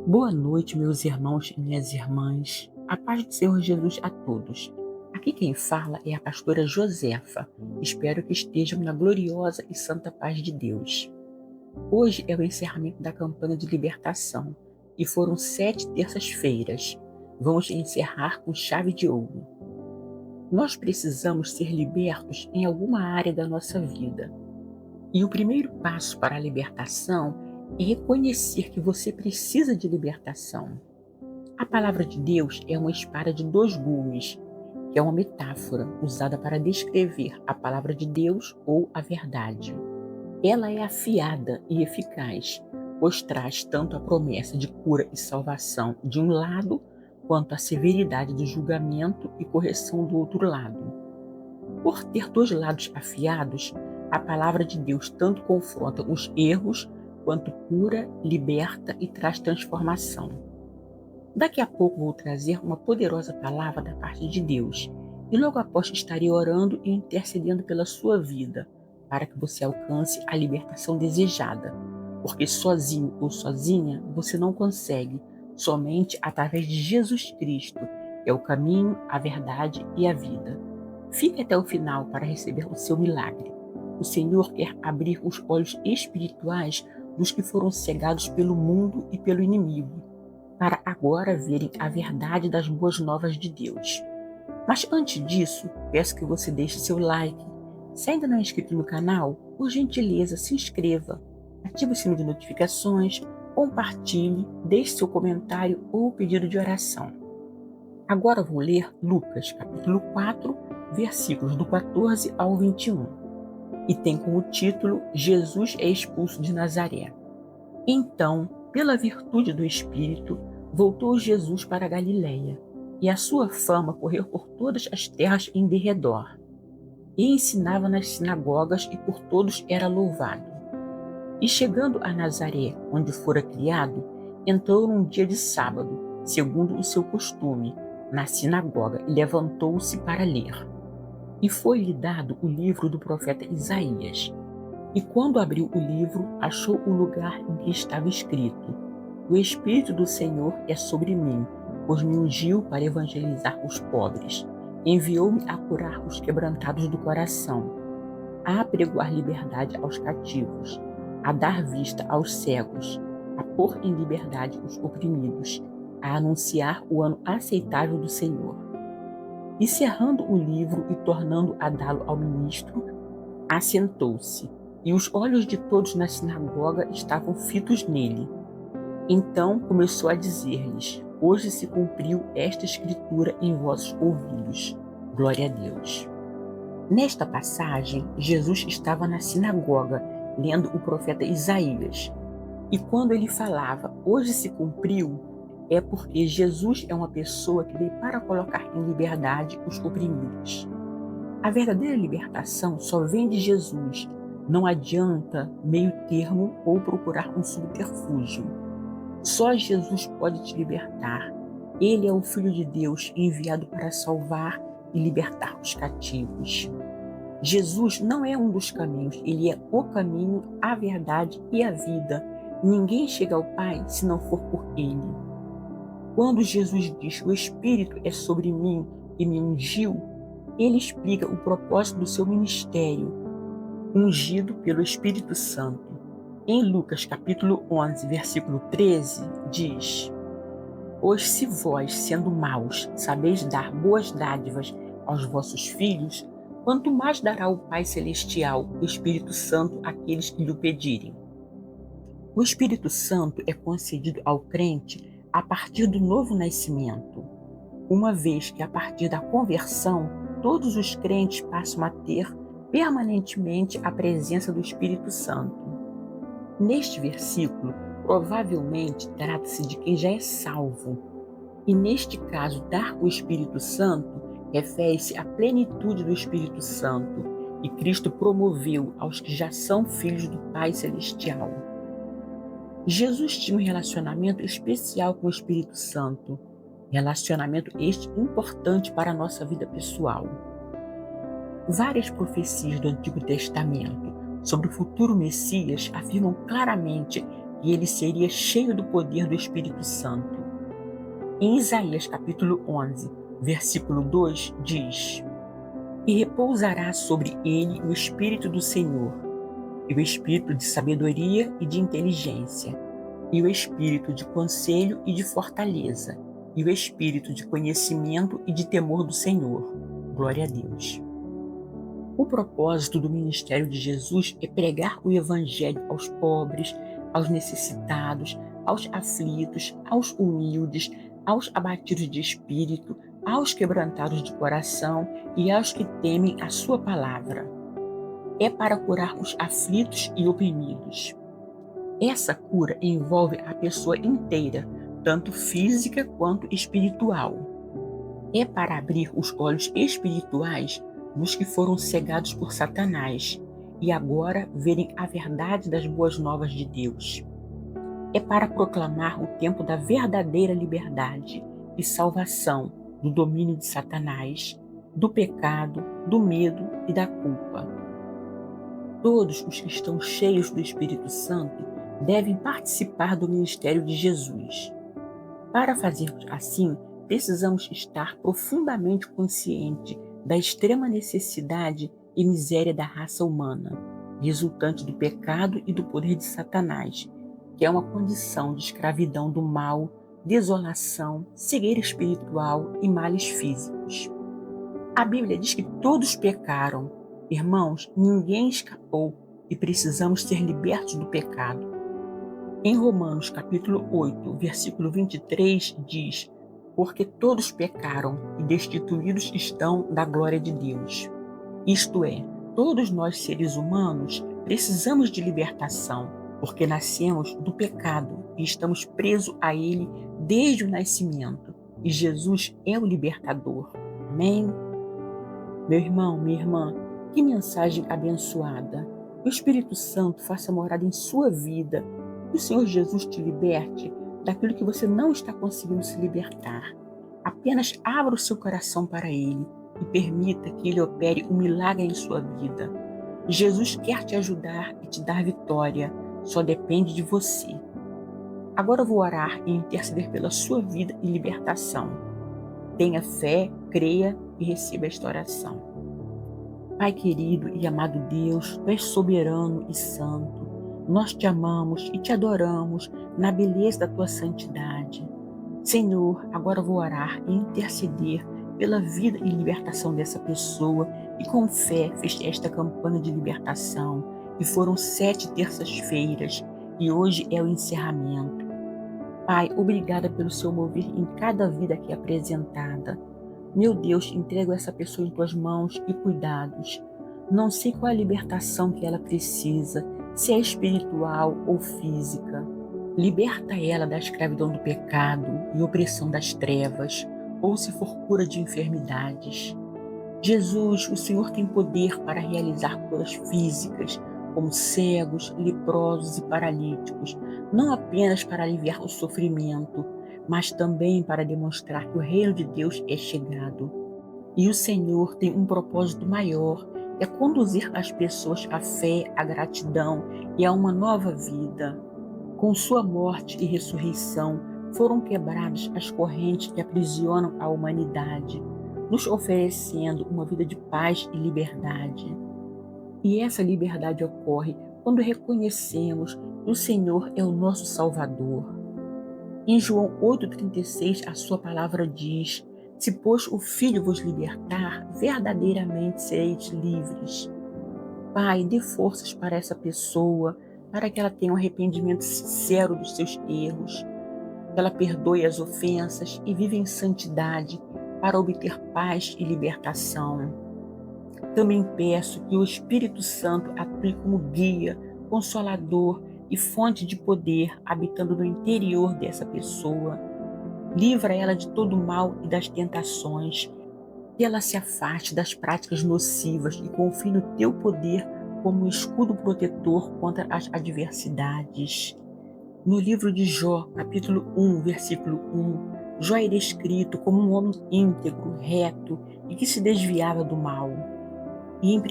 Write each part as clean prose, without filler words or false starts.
Boa noite, meus irmãos e minhas irmãs. A paz do Senhor Jesus a todos. Aqui quem fala é a pastora Josefa. Espero que estejam na gloriosa e santa paz de Deus. Hoje é o encerramento da campanha de libertação e foram 7 terças-feiras. Vamos encerrar com chave de ouro. Nós precisamos ser libertos em alguma área da nossa vida. E o primeiro passo para a libertação é reconhecer que você precisa de libertação. A palavra de Deus é uma espada de 2 gumes, que é uma metáfora usada para descrever a palavra de Deus ou a verdade. Ela é afiada e eficaz, pois traz tanto a promessa de cura e salvação de um lado, quanto a severidade do julgamento e correção do outro lado. Por ter 2 lados afiados, a palavra de Deus tanto confronta os erros, quanto cura, liberta e traz transformação. Daqui a pouco vou trazer uma poderosa palavra da parte de Deus, e logo após estarei orando e intercedendo pela sua vida, para que você alcance a libertação desejada, porque sozinho ou sozinha você não consegue, somente através de Jesus Cristo, que é o caminho, a verdade e a vida. Fique até o final para receber o seu milagre. O Senhor quer abrir os olhos espirituais dos que foram cegados pelo mundo e pelo inimigo, para agora verem a verdade das boas novas de Deus. Mas antes disso, peço que você deixe seu like. Se ainda não é inscrito no canal, por gentileza, se inscreva, ative o sino de notificações, compartilhe, deixe seu comentário ou pedido de oração. Agora vou ler Lucas, capítulo 4, versículos do 14 ao 21. E tem como título Jesus é expulso de Nazaré. Então, pela virtude do Espírito, voltou Jesus para a Galiléia, e a sua fama correu por todas as terras em derredor. E ensinava nas sinagogas e por todos era louvado. E chegando a Nazaré, onde fora criado, entrou num dia de sábado, segundo o seu costume, na sinagoga, e levantou-se para ler. E foi-lhe dado o livro do profeta Isaías. E quando abriu o livro, achou o lugar em que estava escrito: O Espírito do Senhor é sobre mim, pois me ungiu para evangelizar os pobres. Enviou-me a curar os quebrantados do coração, a apregoar liberdade aos cativos, a dar vista aos cegos, a pôr em liberdade os oprimidos, a anunciar o ano aceitável do Senhor. E cerrando o livro e tornando a dá-lo ao ministro, assentou-se, e os olhos de todos na sinagoga estavam fitos nele. Então começou a dizer-lhes: Hoje se cumpriu esta escritura em vossos ouvidos. Glória a Deus. Nesta passagem, Jesus estava na sinagoga, lendo o profeta Isaías. E quando ele falava, hoje se cumpriu, é porque Jesus é uma pessoa que veio para colocar em liberdade os oprimidos. A verdadeira libertação só vem de Jesus. Não adianta meio termo ou procurar um subterfúgio. Só Jesus pode te libertar. Ele é o Filho de Deus enviado para salvar e libertar os cativos. Jesus não é um dos caminhos, ele é o caminho, a verdade e a vida. Ninguém chega ao Pai se não for por ele. Quando Jesus diz: O Espírito é sobre mim e me ungiu, ele explica o propósito do seu ministério, ungido pelo Espírito Santo. Em Lucas capítulo 11, versículo 13, diz: Pois se vós, sendo maus, sabeis dar boas dádivas aos vossos filhos, quanto mais dará o Pai Celestial, o Espírito Santo, àqueles que lhe pedirem. O Espírito Santo é concedido ao crente a partir do novo nascimento, uma vez que a partir da conversão, todos os crentes passam a ter permanentemente a presença do Espírito Santo. Neste versículo, provavelmente trata-se de quem já é salvo, e neste caso, dar o Espírito Santo refere-se à plenitude do Espírito Santo, e Cristo promoveu aos que já são filhos do Pai Celestial. Jesus tinha um relacionamento especial com o Espírito Santo, relacionamento este importante para a nossa vida pessoal. Várias profecias do Antigo Testamento sobre o futuro Messias afirmam claramente e ele seria cheio do poder do Espírito Santo. Em Isaías capítulo 11, versículo 2, diz: E repousará sobre ele o Espírito do Senhor, e o Espírito de sabedoria e de inteligência, e o Espírito de conselho e de fortaleza, e o Espírito de conhecimento e de temor do Senhor. Glória a Deus. O propósito do ministério de Jesus é pregar o Evangelho aos pobres, aos necessitados, aos aflitos, aos humildes, aos abatidos de espírito, aos quebrantados de coração e aos que temem a sua palavra. É para curar os aflitos e oprimidos. Essa cura envolve a pessoa inteira, tanto física quanto espiritual. É para abrir os olhos espirituais dos que foram cegados por Satanás e agora verem a verdade das boas novas de Deus. É para proclamar o tempo da verdadeira liberdade e salvação do domínio de Satanás, do pecado, do medo e da culpa. Todos os que estão cheios do Espírito Santo devem participar do ministério de Jesus. Para fazermos assim, precisamos estar profundamente conscientes da extrema necessidade e miséria da raça humana, resultante do pecado e do poder de Satanás, que é uma condição de escravidão do mal, desolação, cegueira espiritual e males físicos. A Bíblia diz que todos pecaram. Irmãos, ninguém escapou e precisamos ser libertos do pecado. Em Romanos capítulo 8, versículo 23, diz: Porque todos pecaram e destituídos estão da glória de Deus. Isto é, todos nós seres humanos precisamos de libertação, porque nascemos do pecado e estamos presos a ele desde o nascimento. E Jesus é o libertador. Amém? Meu irmão, minha irmã, que mensagem abençoada. O Espírito Santo faça morada em sua vida. Que o Senhor Jesus te liberte daquilo que você não está conseguindo se libertar. Apenas abra o seu coração para Ele e permita que Ele opere um milagre em sua vida. Jesus quer te ajudar e te dar vitória. Só depende de você. Agora eu vou orar e interceder pela sua vida e libertação. Tenha fé, creia e receba esta oração. Pai querido e amado Deus, Tu és soberano e santo. Nós te amamos e te adoramos na beleza da Tua santidade. Senhor, agora eu vou orar e interceder pela vida e libertação dessa pessoa e com fé fez esta campanha de libertação. E foram 7 terças-feiras e hoje é o encerramento. Pai, obrigada pelo seu mover em cada vida aqui apresentada. Meu Deus, entrego essa pessoa em Tuas mãos e cuidados. Não sei qual é a libertação que ela precisa, se é espiritual ou física. Liberta ela da escravidão do pecado e opressão das trevas, ou se for cura de enfermidades. Jesus, o Senhor tem poder para realizar curas físicas, como cegos, leprosos e paralíticos, não apenas para aliviar o sofrimento, mas também para demonstrar que o reino de Deus é chegado. E o Senhor tem um propósito maior, é conduzir as pessoas à fé, à gratidão e a uma nova vida. Com sua morte e ressurreição, foram quebradas as correntes que aprisionam a humanidade, nos oferecendo uma vida de paz e liberdade. E essa liberdade ocorre quando reconhecemos que o Senhor é o nosso Salvador. Em João 8,36, a sua palavra diz: Se, pois, o Filho vos libertar, verdadeiramente sereis livres. Pai, dê forças para essa pessoa, para que ela tenha um arrependimento sincero dos seus erros, que ela perdoe as ofensas e viva em santidade para obter paz e libertação. Também peço que o Espírito Santo atue como guia, consolador e fonte de poder, habitando no interior dessa pessoa. Livra ela de todo o mal e das tentações, que ela se afaste das práticas nocivas e confie no Teu poder como um escudo protetor contra as adversidades. No livro de Jó, capítulo 1, versículo 1, Jó é descrito como um homem íntegro, reto e que se desviava do mal. E em 1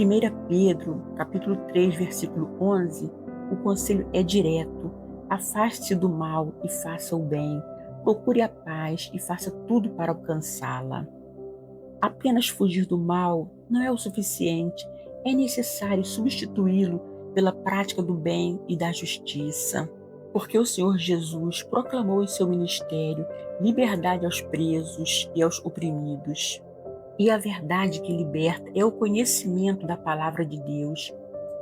Pedro, capítulo 3, versículo 11, o conselho é direto: Afaste-se do mal e faça o bem. Procure a paz e faça tudo para alcançá-la. Apenas fugir do mal não é o suficiente. É necessário substituí-lo pela prática do bem e da justiça. Porque o Senhor Jesus proclamou em seu ministério liberdade aos presos e aos oprimidos. E a verdade que liberta é o conhecimento da palavra de Deus.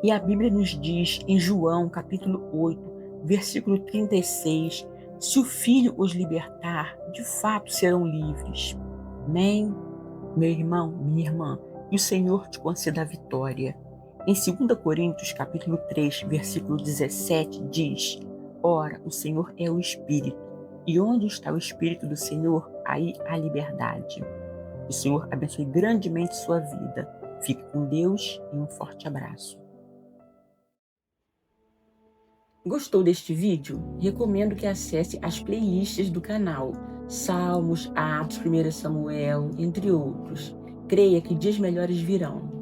E a Bíblia nos diz em João, capítulo 8, versículo 36, se o Filho os libertar, de fato serão livres. Amém? Meu irmão, minha irmã, que o Senhor te conceda a vitória. Em 2 Coríntios, capítulo 3, versículo 17, diz: Ora, o Senhor é o Espírito, e onde está o Espírito do Senhor, aí há liberdade. Que o Senhor abençoe grandemente sua vida. Fique com Deus e um forte abraço. Gostou deste vídeo? Recomendo que acesse as playlists do canal. Salmos, Atos, 1 Samuel, entre outros. Creia que dias melhores virão.